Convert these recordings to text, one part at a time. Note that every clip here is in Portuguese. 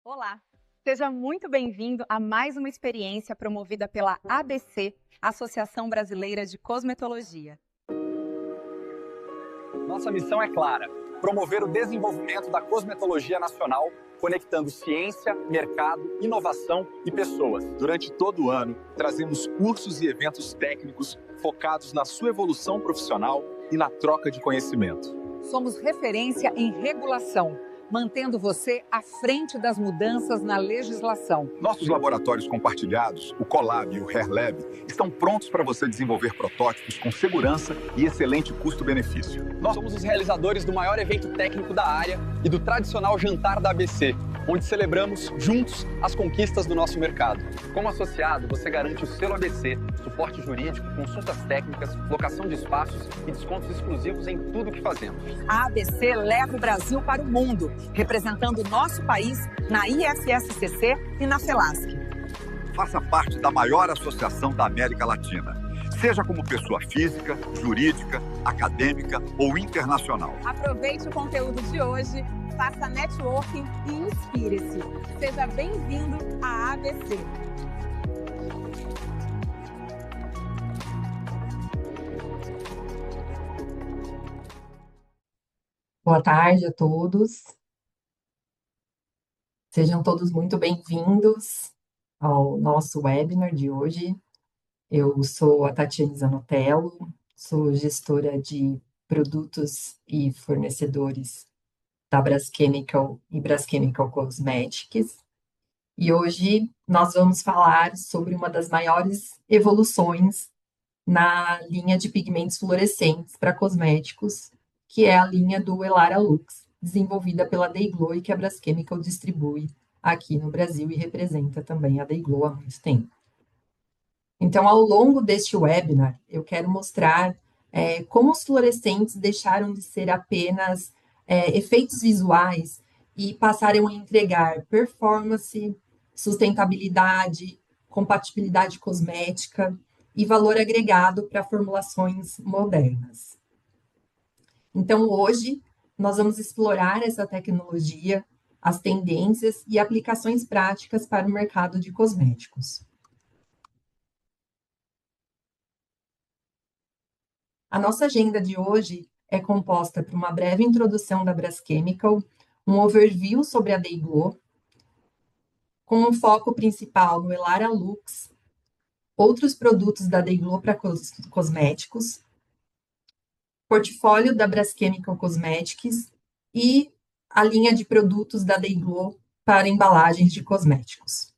Olá, seja muito bem-vindo a mais uma experiência promovida pela ABC, Associação Brasileira de Cosmetologia. Nossa missão é clara: promover o desenvolvimento da cosmetologia nacional, conectando ciência, mercado, inovação e pessoas. Durante todo o ano, trazemos cursos e eventos técnicos focados na sua evolução profissional e na troca de conhecimento. Somos referência em regulação, mantendo você à frente das mudanças na legislação. Nossos laboratórios compartilhados, o Colab e o HairLab, estão prontos para você desenvolver protótipos com segurança e excelente custo-benefício. Nós somos os realizadores do maior evento técnico da área e do tradicional jantar da ABC, onde celebramos juntos as conquistas do nosso mercado. Como associado, você garante o selo ABC, suporte jurídico, consultas técnicas, locação de espaços e descontos exclusivos em tudo que fazemos. A ABC leva o Brasil para o mundo, representando o nosso país na IFSCC e na FELASC. Faça parte da maior associação da América Latina. Seja como pessoa física, jurídica, acadêmica ou internacional. Aproveite o conteúdo de hoje, faça networking e inspire-se. Seja bem-vindo à ABC. Boa tarde a todos. Sejam todos muito bem-vindos ao nosso webinar de hoje. Eu sou a Tatiane Zanotello, sou gestora de produtos e fornecedores da Braschemical e Braschemical Cosmetics. E hoje nós vamos falar sobre uma das maiores evoluções na linha de pigmentos fluorescentes para cosméticos, que é a linha do Elara Lux, desenvolvida pela Day-Glo e que a Braschemical distribui aqui no Brasil e representa também a Day-Glo há muito tempo. Então, ao longo deste webinar, eu quero mostrar como os fluorescentes deixaram de ser apenas efeitos visuais e passaram a entregar performance, sustentabilidade, compatibilidade cosmética e valor agregado para formulações modernas. Então, hoje, nós vamos explorar essa tecnologia, as tendências e aplicações práticas para o mercado de cosméticos. A nossa agenda de hoje é composta por uma breve introdução da Braschemical, um overview sobre a Day-Glo, com um foco principal no Elara Lux, outros produtos da Day-Glo para cosméticos, portfólio da Braschemical Cosmetics e a linha de produtos da Day-Glo para embalagens de cosméticos.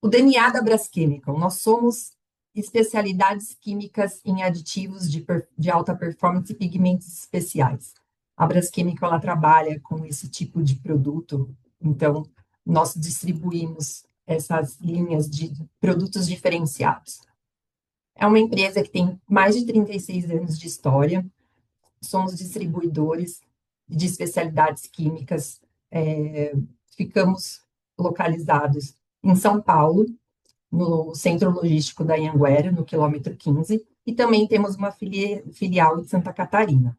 O DNA da Braschemical, nós somos especialidades químicas em aditivos de alta performance e pigmentos especiais. A Braschemical, ela trabalha com esse tipo de produto, então nós distribuímos essas linhas de produtos diferenciados. É uma empresa que tem mais de 36 anos de história, somos distribuidores de especialidades químicas, ficamos localizados em São Paulo, no Centro Logístico da Anhanguera, no quilômetro 15, e também temos uma filial em Santa Catarina.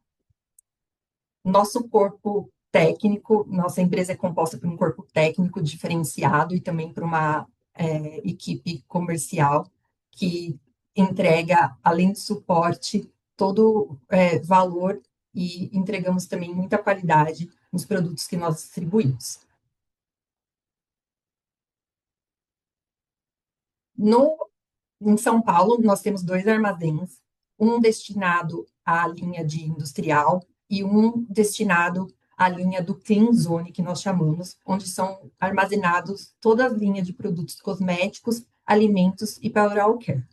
Nosso corpo técnico, nossa empresa é composta por um corpo técnico diferenciado e também por uma equipe comercial que entrega, além de suporte, todo valor e entregamos também muita qualidade nos produtos que nós distribuímos. Em São Paulo, nós temos 2 armazéns, um destinado à linha de industrial e um destinado à linha do Clean Zone, que nós chamamos, onde são armazenados toda a linha de produtos cosméticos, alimentos e para oral care.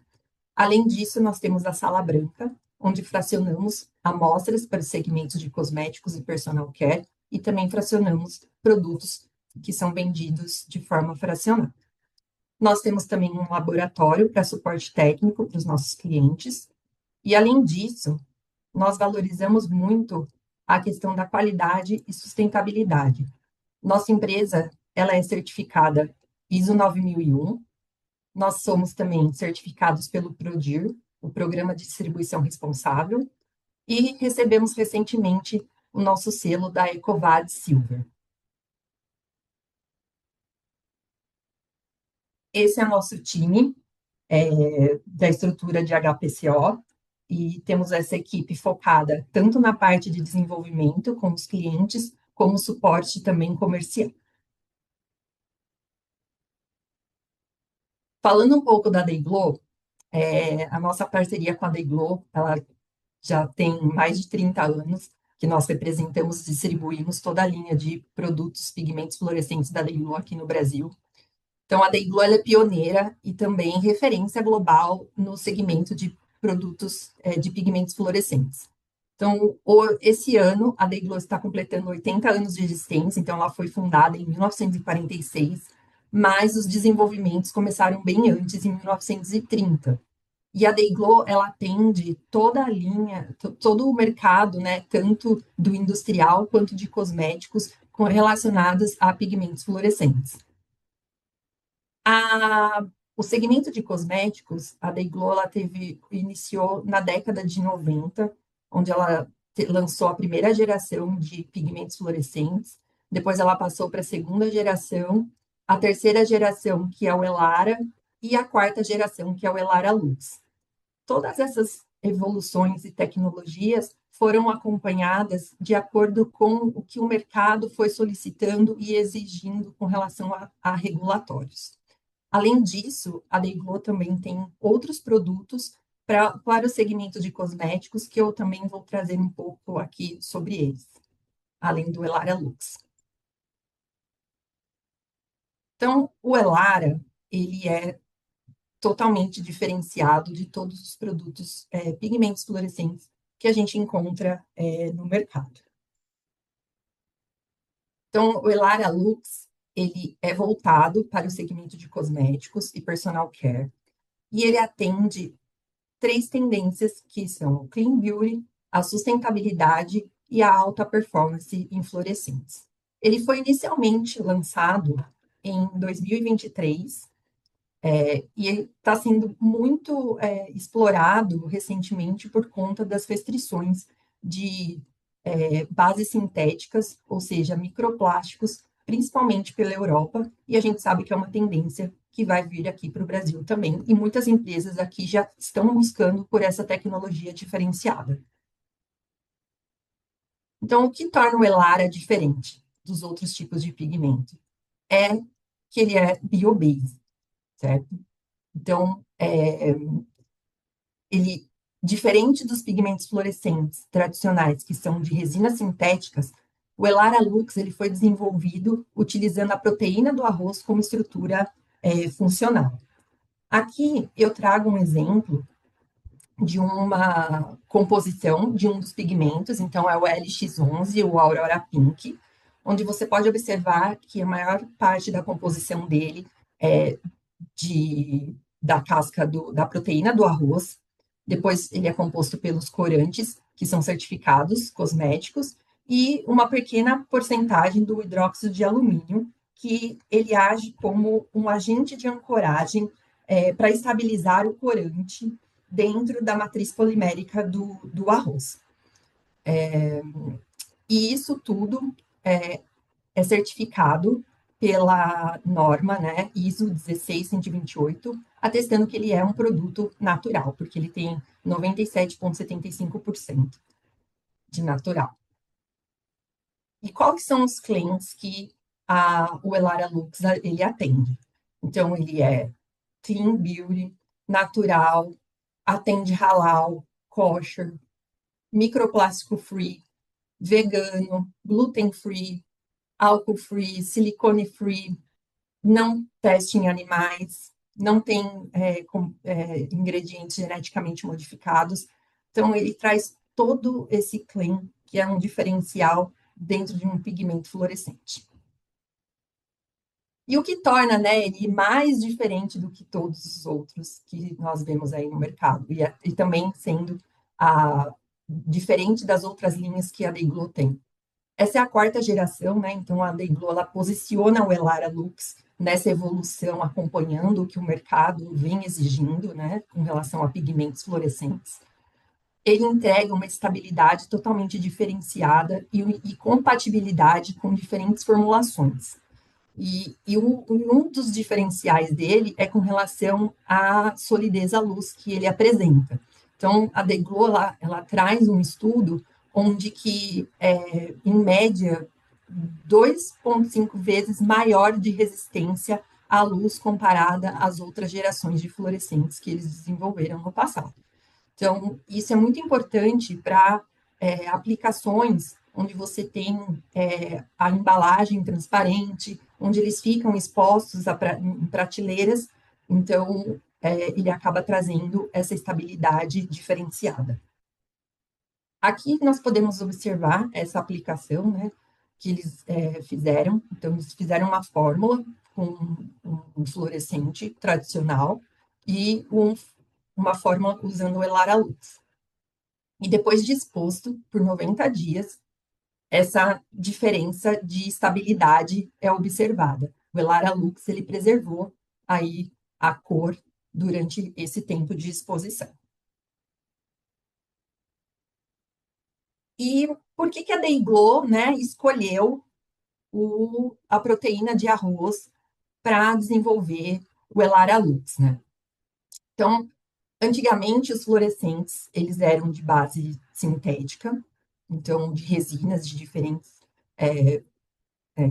Além disso, nós temos a Sala Branca, onde fracionamos amostras para os segmentos de cosméticos e personal care e também fracionamos produtos que são vendidos de forma fracionada. Nós temos também um laboratório para suporte técnico para os nossos clientes. E, além disso, nós valorizamos muito a questão da qualidade e sustentabilidade. Nossa empresa, ela é certificada ISO 9001. Nós somos também certificados pelo PRODIR, o Programa de Distribuição Responsável, e recebemos recentemente o nosso selo da EcoVadis Silver. Esse é o nosso time da estrutura de HPCO, e temos essa equipe focada tanto na parte de desenvolvimento com os clientes, como suporte também comercial. Falando um pouco da Dayglow, a nossa parceria com a Dayglow, ela já tem mais de 30 anos que nós representamos e distribuímos toda a linha de produtos pigmentos fluorescentes da Dayglow aqui no Brasil. Então, a Dayglow é pioneira e também referência global no segmento de produtos de pigmentos fluorescentes. Então, esse ano, a Dayglow está completando 80 anos de existência, então ela foi fundada em 1946, mas os desenvolvimentos começaram bem antes, em 1930. E a Dayglow, ela atende toda a linha, todo o mercado, né, tanto do industrial quanto de cosméticos, relacionados a pigmentos fluorescentes. O segmento de cosméticos, a Dayglow, ela iniciou na década de 90, onde ela lançou a primeira geração de pigmentos fluorescentes, depois ela passou para a segunda geração, a terceira geração, que é o Elara, e a quarta geração, que é o Elara Lux. Todas essas evoluções e tecnologias foram acompanhadas de acordo com o que o mercado foi solicitando e exigindo com relação a regulatórios. Além disso, a Dayglow também tem outros produtos para o segmento de cosméticos, que eu também vou trazer um pouco aqui sobre eles, além do Elara Lux. Então, o Elara, ele é totalmente diferenciado de todos os produtos pigmentos fluorescentes que a gente encontra no mercado. Então, o Elara Lux, ele é voltado para o segmento de cosméticos e personal care, e ele atende 3 tendências, que são o clean beauty, a sustentabilidade e a alta performance em fluorescentes. Ele foi inicialmente lançado em 2023, e está sendo muito explorado recentemente por conta das restrições de bases sintéticas, ou seja, microplásticos, principalmente pela Europa, e a gente sabe que é uma tendência que vai vir aqui para o Brasil também, e muitas empresas aqui já estão buscando por essa tecnologia diferenciada. Então, o que torna o Elara diferente dos outros tipos de pigmento? É que ele é bio-based, certo? Então, ele, diferente dos pigmentos fluorescentes tradicionais, que são de resinas sintéticas, o Elara Lux ele foi desenvolvido utilizando a proteína do arroz como estrutura funcional. Aqui eu trago um exemplo de uma composição de um dos pigmentos, então é o LX11, o Aurora Pink, onde você pode observar que a maior parte da composição dele é da casca da proteína do arroz. Depois ele é composto pelos corantes, que são certificados cosméticos, e uma pequena porcentagem do hidróxido de alumínio, que ele age como um agente de ancoragem para estabilizar o corante dentro da matriz polimérica do arroz. E isso tudo é certificado pela norma, né, ISO 16128, atestando que ele é um produto natural, porque ele tem 97,75% de natural. E quais são os claims que o Elara Lux ele atende? Então, ele é clean beauty, natural, atende halal, kosher, microplástico free, vegano, gluten free, álcool free, silicone free, não teste em animais, não tem ingredientes geneticamente modificados. Então, ele traz todo esse claim, que é um diferencial dentro de um pigmento fluorescente. E o que torna, né, ele mais diferente do que todos os outros que nós vemos aí no mercado, e também sendo diferente das outras linhas que a Dayglow tem. Essa é a 4ª geração, né? Então a Dayglow ela posiciona o Elara Lux nessa evolução, acompanhando o que o mercado vem exigindo, né, com relação a pigmentos fluorescentes. ele entrega uma estabilidade totalmente diferenciada e compatibilidade com diferentes formulações. Um dos diferenciais dele é com relação à solidez à luz que ele apresenta. Então, a Dayglow, ela traz um estudo onde que, em média, 2,5 vezes maior de resistência à luz comparada às outras gerações de fluorescentes que eles desenvolveram no passado. Então, isso é muito importante para aplicações onde você tem a embalagem transparente, onde eles ficam expostos em prateleiras, então ele acaba trazendo essa estabilidade diferenciada. Aqui nós podemos observar essa aplicação, né, que eles fizeram. Então, eles fizeram uma fórmula com um fluorescente tradicional e uma fórmula usando o Elaralux. E depois de exposto por 90 dias, essa diferença de estabilidade é observada. O Elaralux, ele preservou aí a cor durante esse tempo de exposição. E por que a Dayglow, né, escolheu a proteína de arroz para desenvolver o Elaralux, né? Então, antigamente, os fluorescentes, eles eram de base sintética, então, de resinas de diferentes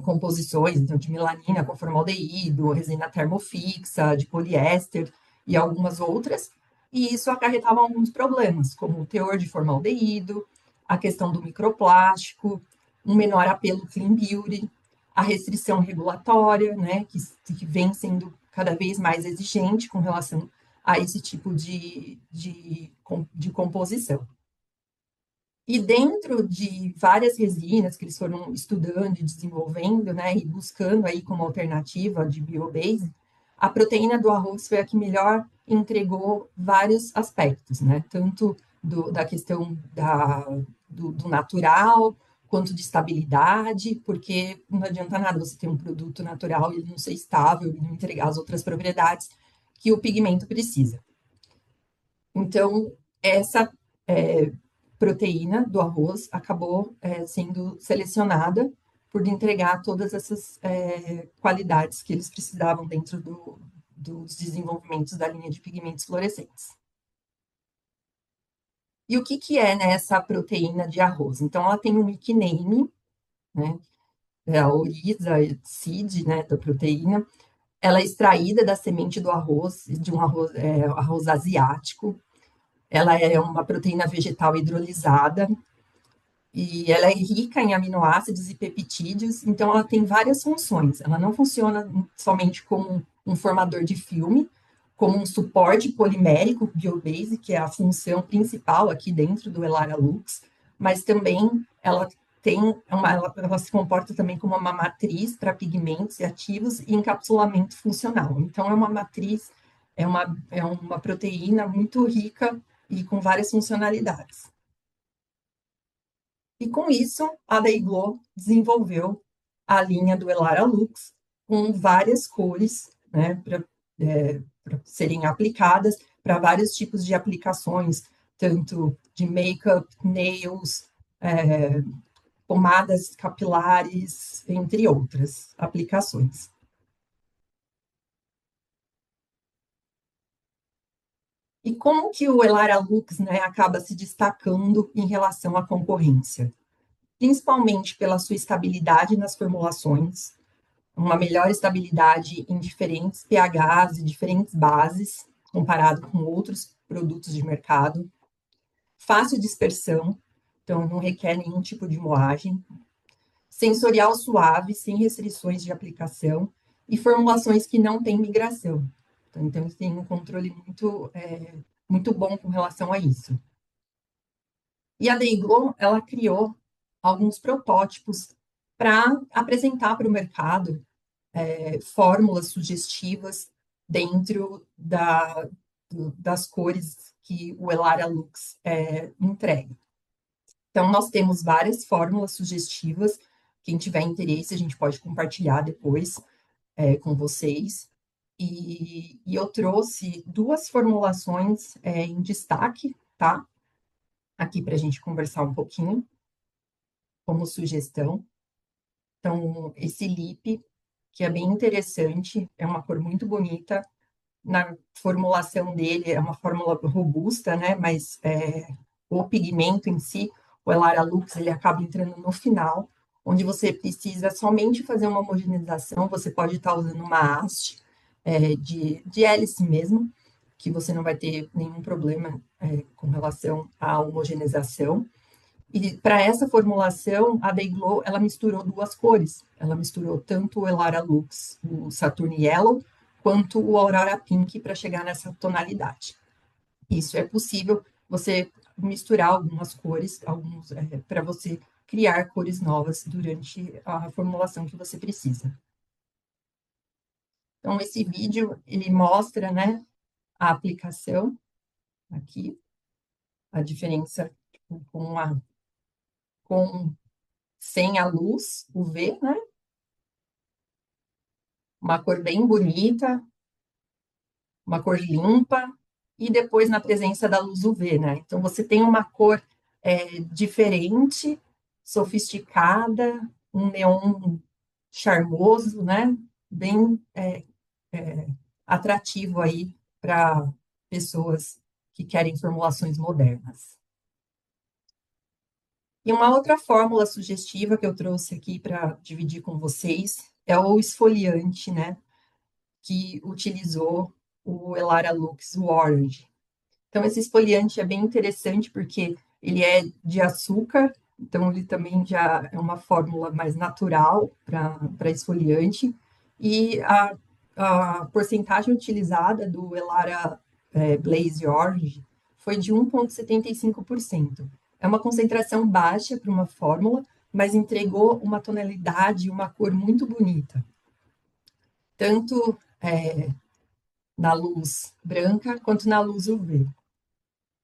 composições, então, de melanina com formaldeído, resina termofixa, de poliéster e algumas outras, e isso acarretava alguns problemas, como o teor de formaldeído, a questão do microplástico, um menor apelo clean beauty, a restrição regulatória, né, que vem sendo cada vez mais exigente com relação a esse tipo de composição. E dentro de várias resinas que eles foram estudando e desenvolvendo, né, e buscando aí como alternativa de biobase, a proteína do arroz foi a que melhor entregou vários aspectos, né, tanto da questão do natural, quanto de estabilidade, porque não adianta nada você ter um produto natural e ele não ser estável e não entregar as outras propriedades que o pigmento precisa. Então, essa proteína do arroz acabou sendo selecionada por entregar todas essas qualidades que eles precisavam dentro dos desenvolvimentos da linha de pigmentos fluorescentes. E o que é, né, essa proteína de arroz? Então, ela tem um nickname, né, a Oryza seed, né, da proteína. Ela é extraída da semente do arroz, de um arroz asiático. Ela é uma proteína vegetal hidrolisada e ela é rica em aminoácidos e peptídeos, então ela tem várias funções. Ela não funciona somente como um formador de filme, como um suporte polimérico biobase, que é a função principal aqui dentro do Elaralux, mas também ela se comporta também como uma matriz para pigmentos e ativos e encapsulamento funcional. Então, é uma matriz, é uma proteína muito rica e com várias funcionalidades. E com isso, a Dayglow desenvolveu a linha do Elaralux com várias cores, né, para serem aplicadas para vários tipos de aplicações, tanto de make-up, nails, pomadas capilares, entre outras aplicações. E como que o Elaralux, né, acaba se destacando em relação à concorrência? Principalmente pela sua estabilidade nas formulações, uma melhor estabilidade em diferentes pHs e diferentes bases, comparado com outros produtos de mercado, fácil dispersão, então não requer nenhum tipo de moagem, sensorial suave, sem restrições de aplicação, e formulações que não têm migração. Então, tem um controle muito bom com relação a isso. E a Dayglow, ela criou alguns protótipos para apresentar para o mercado fórmulas sugestivas dentro das cores que o Elaralux entrega. Então, nós temos várias fórmulas sugestivas. Quem tiver interesse, a gente pode compartilhar depois com vocês. E eu trouxe duas formulações em destaque, tá? aqui para a gente conversar um pouquinho, como sugestão. Então, esse lip, que é bem interessante, é uma cor muito bonita. Na formulação dele, é uma fórmula robusta, né? Mas o pigmento em si, o Elara Lux, ele acaba entrando no final, onde você precisa somente fazer uma homogeneização. Você pode estar usando uma haste de hélice mesmo, que você não vai ter nenhum problema com relação à homogeneização. E para essa formulação, a Day Glow, ela misturou duas cores. Ela misturou tanto o Elara Lux, o Saturn Yellow, quanto o Aurora Pink para chegar nessa tonalidade. Isso é possível você misturar algumas cores, para você criar cores novas durante a formulação que você precisa. Então, esse vídeo, ele mostra, né, a aplicação aqui, a diferença sem a luz UV, né? Uma cor bem bonita, uma cor limpa, e depois na presença da luz UV, né? Então, você tem uma cor diferente, sofisticada, um neon charmoso, né? Bem atrativo aí para pessoas que querem formulações modernas. E uma outra fórmula sugestiva que eu trouxe aqui para dividir com vocês é o esfoliante, né? Que utilizou o Elara Lux, o Orange. Então, esse esfoliante é bem interessante porque ele é de açúcar, então ele também já é uma fórmula mais natural para esfoliante. E a porcentagem utilizada do Elara Blaze Orange foi de 1,75%. É uma concentração baixa para uma fórmula, mas entregou uma tonalidade e uma cor muito bonita. Tanto na luz branca quanto na luz UV.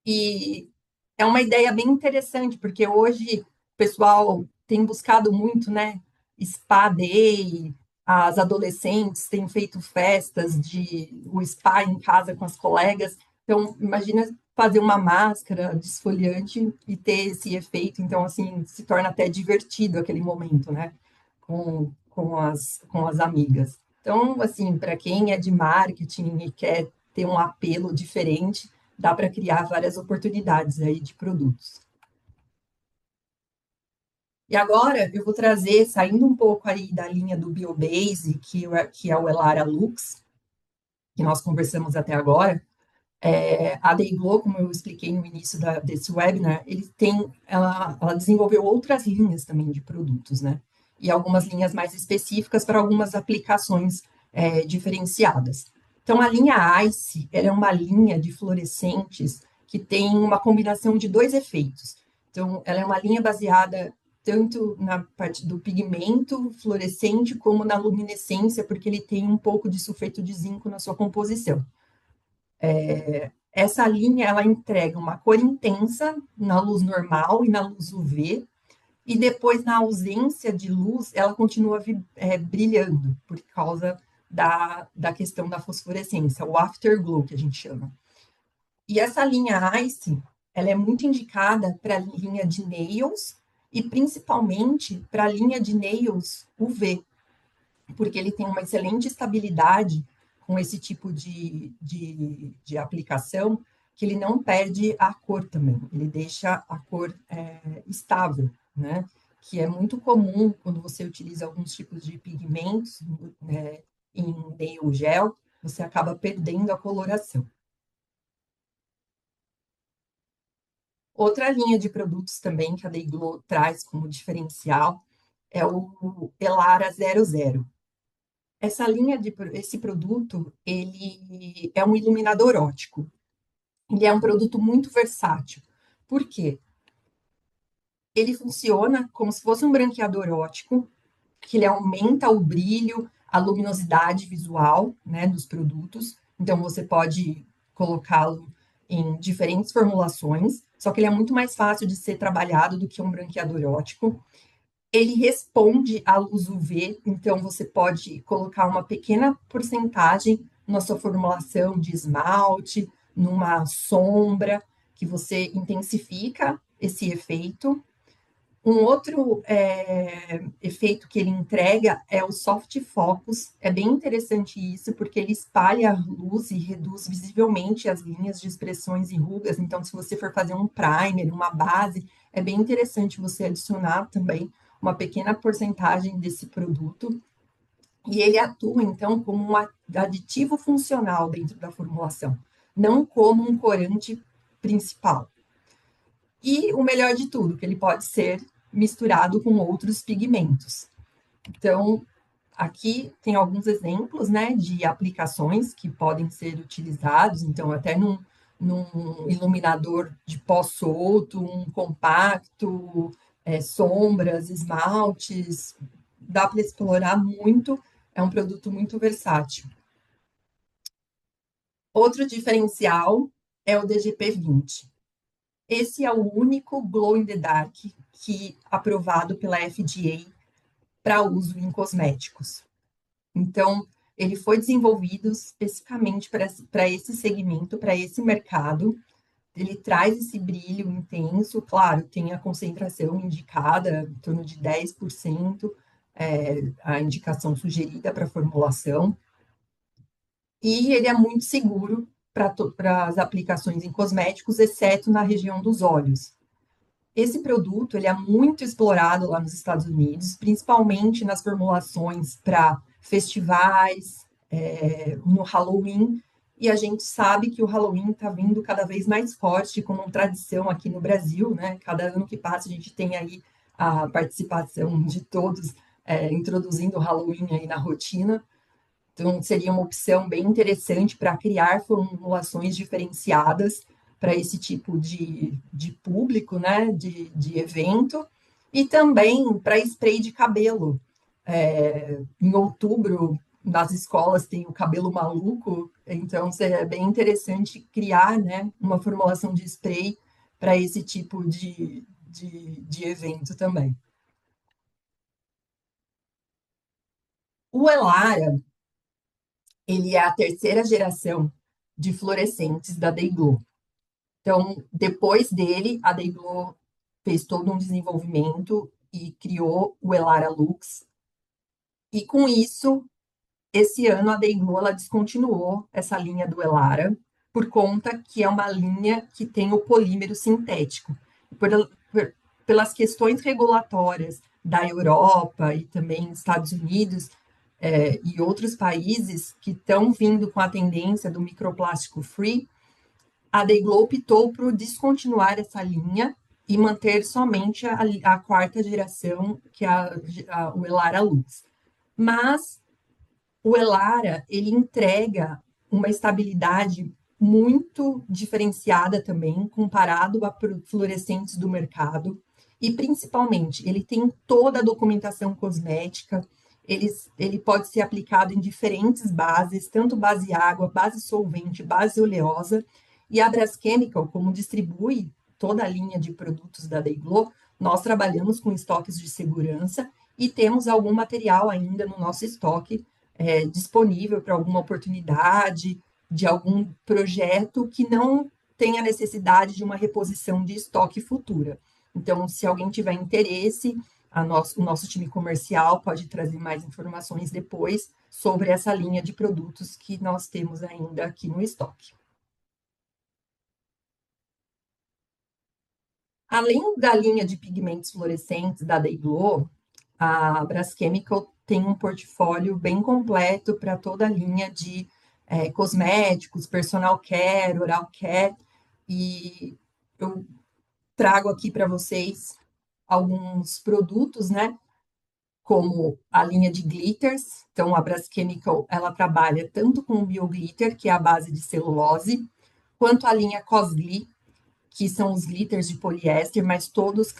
E é uma ideia bem interessante, porque hoje o pessoal tem buscado muito, né? Spa Day, as adolescentes têm feito festas de o spa em casa com as colegas. Então, imagina fazer uma máscara desfoliante e ter esse efeito. Então, assim, se torna até divertido aquele momento, né? Com as amigas. Então, assim, para quem é de marketing e quer ter um apelo diferente, dá para criar várias oportunidades aí de produtos. E agora eu vou trazer, saindo um pouco aí da linha do Biobase, que é o Elara Lux, que nós conversamos até agora, a Day Glow, como eu expliquei no início desse webinar, ela desenvolveu outras linhas também de produtos, né? E algumas linhas mais específicas para algumas aplicações diferenciadas. Então, a linha Ice, ela é uma linha de fluorescentes que tem uma combinação de dois efeitos. Então, ela é uma linha baseada tanto na parte do pigmento fluorescente como na luminescência, porque ele tem um pouco de sulfeto de zinco na sua composição. Essa linha, ela entrega uma cor intensa na luz normal e na luz UV, e depois, na ausência de luz, ela continua brilhando, por causa da questão da fosforescência, o afterglow, que a gente chama. E essa linha Ice, ela é muito indicada para a linha de nails, e principalmente para a linha de nails UV, porque ele tem uma excelente estabilidade com esse tipo de aplicação, que ele não perde a cor também, ele deixa a cor estável, né? Que é muito comum quando você utiliza alguns tipos de pigmentos em nail gel, você acaba perdendo a coloração. Outra linha de produtos também que a Day Glow traz como diferencial é o Elara 00. Esse produto, ele é um iluminador óptico. Ele é um produto muito versátil. Por quê? Ele funciona como se fosse um branqueador óptico, que ele aumenta o brilho, a luminosidade visual, né, dos produtos. Então, você pode colocá-lo em diferentes formulações, só que ele é muito mais fácil de ser trabalhado do que um branqueador óptico. Ele responde à luz UV, então você pode colocar uma pequena porcentagem na sua formulação de esmalte, numa sombra, que você intensifica esse efeito. Um outro efeito que ele entrega é o soft focus. É bem interessante isso, porque ele espalha a luz e reduz visivelmente as linhas de expressões e rugas. Então, se você for fazer um primer, uma base, é bem interessante você adicionar também uma pequena porcentagem desse produto. E ele atua, então, como um aditivo funcional dentro da formulação, não como um corante principal. E o melhor de tudo, que ele pode ser misturado com outros pigmentos. Então, aqui tem alguns exemplos, né, de aplicações que podem ser utilizados. Então, até num iluminador de pó solto, um compacto, sombras, esmaltes, dá para explorar muito, é um produto muito versátil. Outro diferencial é o DGP-20. Esse é o único glow in the dark que aprovado pela FDA para uso em cosméticos. Então, ele foi desenvolvido especificamente para esse segmento, para esse mercado. Ele traz esse brilho intenso, claro, tem a concentração indicada, em torno de 10%, a indicação sugerida para formulação. E ele é muito seguro para as aplicações em cosméticos, exceto na região dos olhos. Esse produto ele é muito explorado lá nos Estados Unidos, principalmente nas formulações para festivais, no Halloween, e a gente sabe que o Halloween está vindo cada vez mais forte como tradição aqui no Brasil, né? Cada ano que passa a gente tem aí a participação de todos introduzindo o Halloween aí na rotina. Então, seria uma opção bem interessante para criar formulações diferenciadas para esse tipo de público, né, de evento, e também para spray de cabelo. Em outubro, nas escolas tem o cabelo maluco, então é bem interessante criar, né, uma formulação de spray para esse tipo de evento também. O Elara, ele é a terceira geração de fluorescentes da Dayglow. Então, depois dele, a Dayglow fez todo um desenvolvimento e criou o Elara Lux. E com isso, esse ano a Dayglow ela descontinuou essa linha do Elara, por conta que é uma linha que tem o polímero sintético. Pelas questões regulatórias da Europa e também Estados Unidos, e outros países que estão vindo com a tendência do microplástico free, a Dayglow optou por descontinuar essa linha e manter somente a quarta geração, que é o Elara Lux. Mas o Elara, ele entrega uma estabilidade muito diferenciada também, comparado a fluorescentes do mercado, e principalmente, ele tem toda a documentação cosmética, ele pode ser aplicado em diferentes bases, tanto base água, base solvente, base oleosa, e a Braschemical, como distribui toda a linha de produtos da Dayglow, nós trabalhamos com estoques de segurança e temos algum material ainda no nosso estoque disponível para alguma oportunidade, de algum projeto que não tenha necessidade de uma reposição de estoque futura. Então, se alguém tiver interesse, o nosso time comercial pode trazer mais informações depois sobre essa linha de produtos que nós temos ainda aqui no estoque. Além da linha de pigmentos fluorescentes da Dayglow, a Braschemical tem um portfólio bem completo para toda a linha de cosméticos, personal care, oral care, e eu trago aqui para vocês alguns produtos, né, como a linha de glitters. Então, a Braschemical, ela trabalha tanto com o BioGlitter, que é a base de celulose, quanto a linha Cosgli, que são os glitters de poliéster, mas todos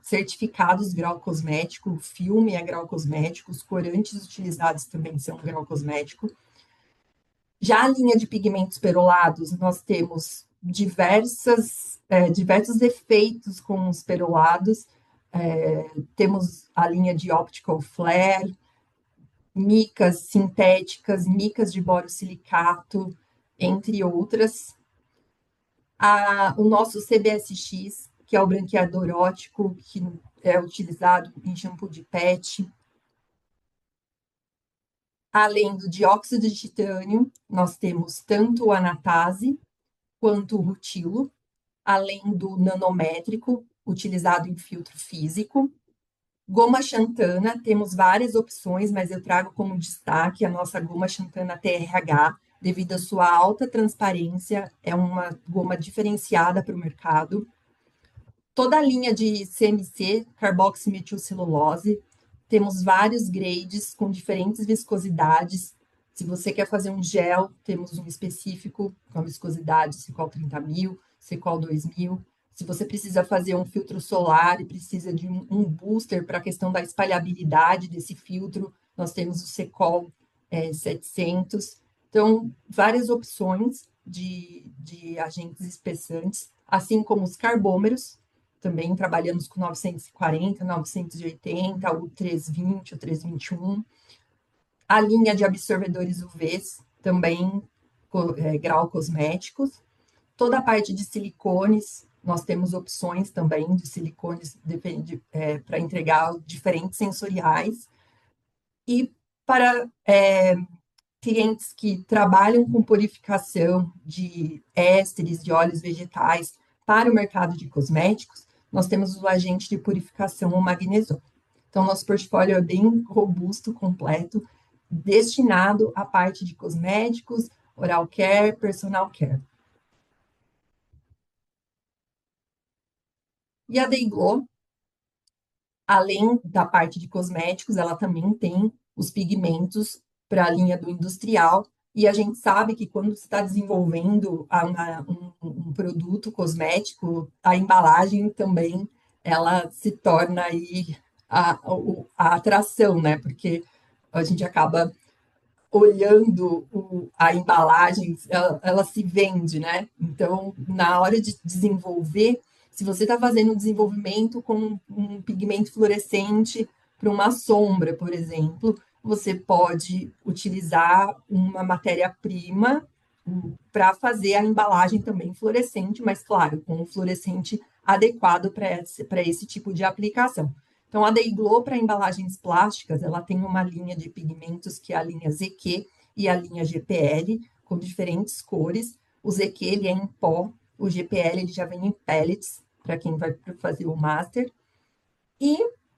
certificados grau cosmético, o filme é grau cosmético, os corantes utilizados também são grau cosmético. Já a linha de pigmentos perolados, nós temos diversos efeitos com os perolados, temos a linha de optical flare, micas sintéticas, micas de borosilicato, entre outras. O nosso CBSX, que é o branqueador óptico, que é utilizado em shampoo de pet. Além do dióxido de titânio, nós temos tanto o anatase quanto o rutilo, além do nanométrico, utilizado em filtro físico. Goma xantana, temos várias opções, mas eu trago como destaque a nossa goma xantana TRH, devido à sua alta transparência, é uma goma diferenciada para o mercado. Toda a linha de CMC, carboximetilcelulose, temos vários grades com diferentes viscosidades. Se você quer fazer um gel, temos um específico com a viscosidade Secol 30.000, Secol 2.000. Se você precisa fazer um filtro solar e precisa de um booster para a questão da espalhabilidade desse filtro, nós temos o Secol 700. Então, várias opções de agentes espessantes, assim como os carbômeros. Também trabalhamos com 940, 980, o 320, o 321. A linha de absorvedores UVs, também grau cosméticos. Toda a parte de silicones, nós temos opções também de silicones para entregar diferentes sensoriais. E para clientes que trabalham com purificação de ésteres, de óleos vegetais para o mercado de cosméticos, nós temos o agente de purificação, o magnesol. Então, nosso portfólio é bem robusto, completo, destinado à parte de cosméticos, oral care, personal care. E a Day-Glo, além da parte de cosméticos, ela também tem os pigmentos para a linha do industrial, e a gente sabe que quando você está desenvolvendo um produto cosmético, a embalagem também ela se torna aí a atração, né? Porque a gente acaba olhando a embalagem, ela se vende, né? Então, na hora de desenvolver, se você está fazendo um desenvolvimento com um pigmento fluorescente para uma sombra, por exemplo, você pode utilizar uma matéria-prima para fazer a embalagem também fluorescente, mas, claro, com um fluorescente adequado para esse tipo de aplicação. Então, a Day-Glo para embalagens plásticas, ela tem uma linha de pigmentos que é a linha ZQ e a linha GPL, com diferentes cores. O ZQ ele é em pó, o GPL ele já vem em pellets, para quem vai fazer o master. E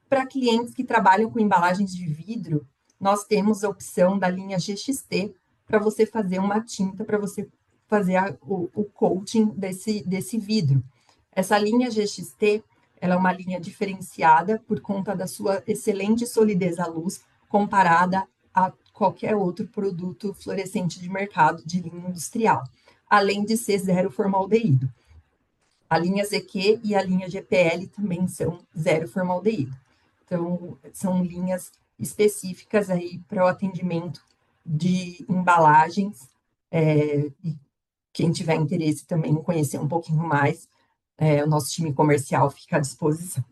para clientes que trabalham com embalagens de vidro, nós temos a opção da linha GXT para você fazer uma tinta, para você fazer o coating desse vidro. Essa linha GXT, ela é uma linha diferenciada por conta da sua excelente solidez à luz, comparada a qualquer outro produto fluorescente de mercado de linha industrial, além de ser zero formaldeído. A linha ZQ e a linha GPL também são zero formaldeído. Então, são linhas específicas aí para o atendimento de embalagens. E quem tiver interesse também em conhecer um pouquinho mais, o nosso time comercial fica à disposição.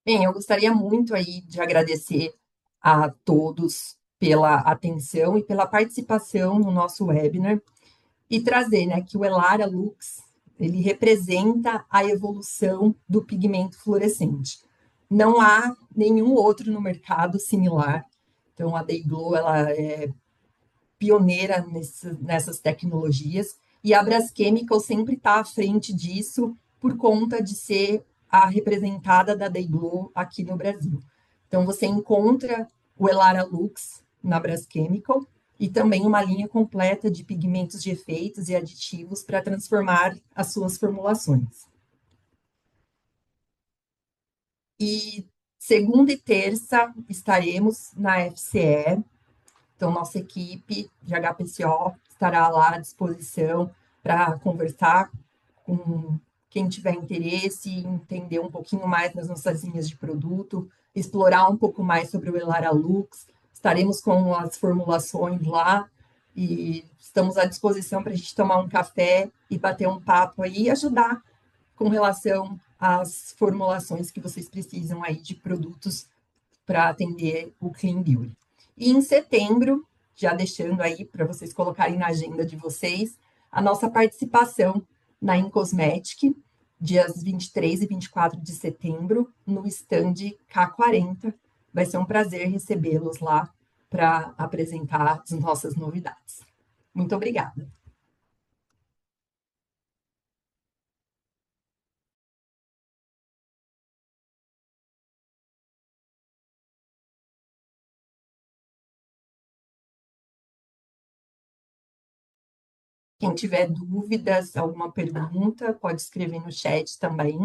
Bem, eu gostaria muito aí de agradecer a todos pela atenção e pela participação no nosso webinar e trazer, né, que o Elara Lux, ele representa a evolução do pigmento fluorescente. Não há nenhum outro no mercado similar. Então, a Day-Glo, ela é pioneira nessas tecnologias, e a Braschemical sempre está à frente disso por conta de ser a representada da Day-Glo aqui no Brasil. Então, você encontra o Elara Lux na Braschemical e também uma linha completa de pigmentos de efeitos e aditivos para transformar as suas formulações. E segunda e terça estaremos na FCE. Então, nossa equipe de HPCO estará lá à disposição para conversar com quem tiver interesse, entender um pouquinho mais das nossas linhas de produto, explorar um pouco mais sobre o Elara Lux. Estaremos com as formulações lá e estamos à disposição para a gente tomar um café e bater um papo aí e ajudar com relação às formulações que vocês precisam aí de produtos para atender o Clean Beauty. E em setembro, já deixando aí para vocês colocarem na agenda de vocês, a nossa participação na Incosmetic, dias 23 e 24 de setembro, no stand K40. Vai ser um prazer recebê-los lá para apresentar as nossas novidades. Muito obrigada. Quem tiver dúvidas, alguma pergunta, pode escrever no chat também.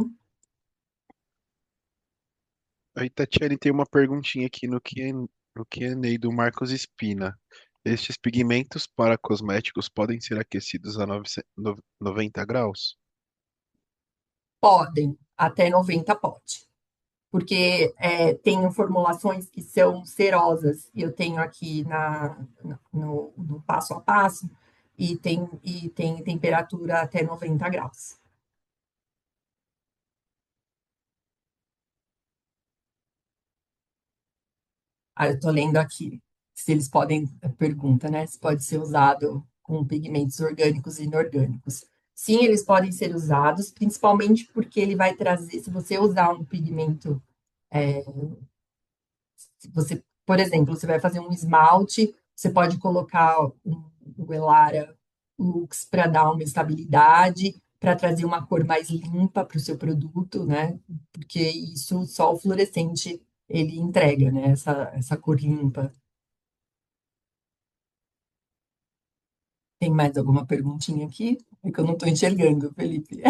Aí, Tatiane, tem uma perguntinha aqui no Q&A do Marcos Espina. Estes pigmentos para cosméticos podem ser aquecidos a 90 graus? Podem, até 90 pode. Porque tem formulações que são cerosas, e eu tenho aqui no passo a passo, e tem temperatura até 90 graus. Eu estou lendo aqui se eles podem, pergunta, né? Se pode ser usado com pigmentos orgânicos e inorgânicos. Sim, eles podem ser usados, principalmente porque ele vai trazer, se você usar um pigmento, se você, por exemplo, você vai fazer um esmalte, você pode colocar o Elara Lux para dar uma estabilidade, para trazer uma cor mais limpa para o seu produto, né? Porque isso só o fluorescente ele entrega, né? Essa cor limpa. Tem mais alguma perguntinha aqui? É que eu não estou enxergando, Felipe.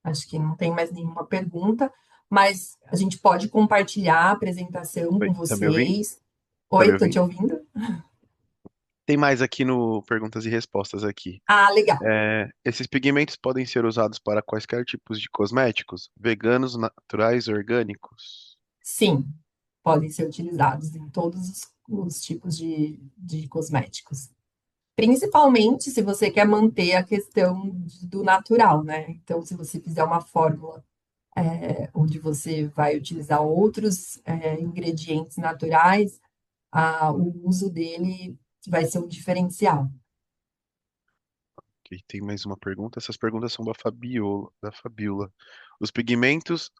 Acho que não tem mais nenhuma pergunta, mas a gente pode compartilhar a apresentação Oi, com tá me ouvindo? vocês. Tá Oi, me estou te ouvindo? ouvindo? Tem mais aqui no perguntas e respostas aqui. Ah, legal. Esses pigmentos podem ser usados para quaisquer tipos de cosméticos, veganos, naturais, orgânicos. Sim, podem ser utilizados em todos os tipos de cosméticos. Principalmente se você quer manter a questão do natural, né? Então, se você fizer uma fórmula onde você vai utilizar outros ingredientes naturais, o uso dele vai ser um diferencial. Ok, tem mais uma pergunta. Essas perguntas são da Fabiola. Os pigmentos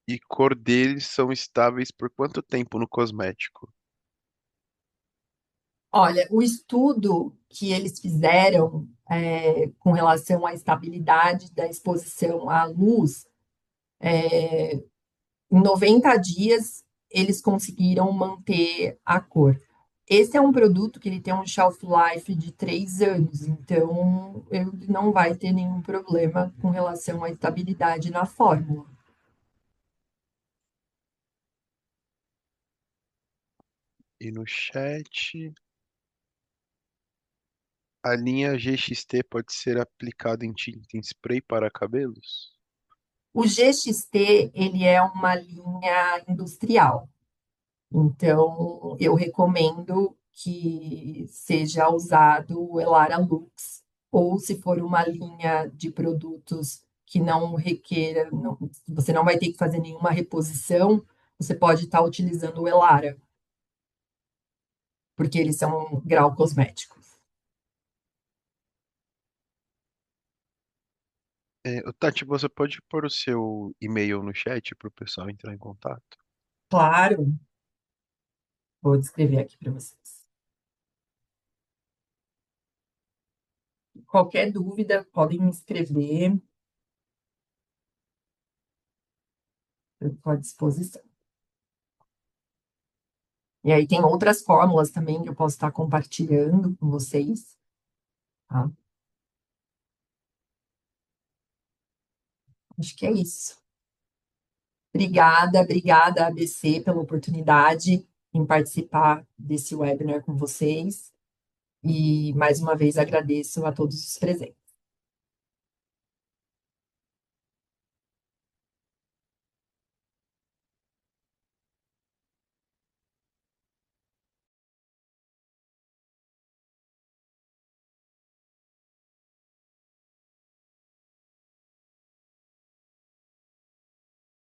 e cor deles são estáveis por quanto tempo no cosmético? Olha, o estudo que eles fizeram com relação à estabilidade da exposição à luz, em 90 dias eles conseguiram manter a cor. Esse é um produto que ele tem um shelf life de 3 anos, então ele não vai ter nenhum problema com relação à estabilidade na fórmula. E no chat, a linha GXT pode ser aplicada em tinta em spray para cabelos? O GXT, ele é uma linha industrial, então eu recomendo que seja usado o Elara Lux, ou se for uma linha de produtos que não requeira, você não vai ter que fazer nenhuma reposição, você pode estar utilizando o Elara, porque eles são grau cosméticos. Tati, você pode pôr o seu e-mail no chat para o pessoal entrar em contato? Claro, vou descrever aqui para vocês. Qualquer dúvida, podem me escrever, eu estou à disposição. E aí tem outras fórmulas também que eu posso estar compartilhando com vocês, tá? Acho que é isso. Obrigada, ABC, pela oportunidade em participar desse webinar com vocês. E mais uma vez agradeço a todos os presentes.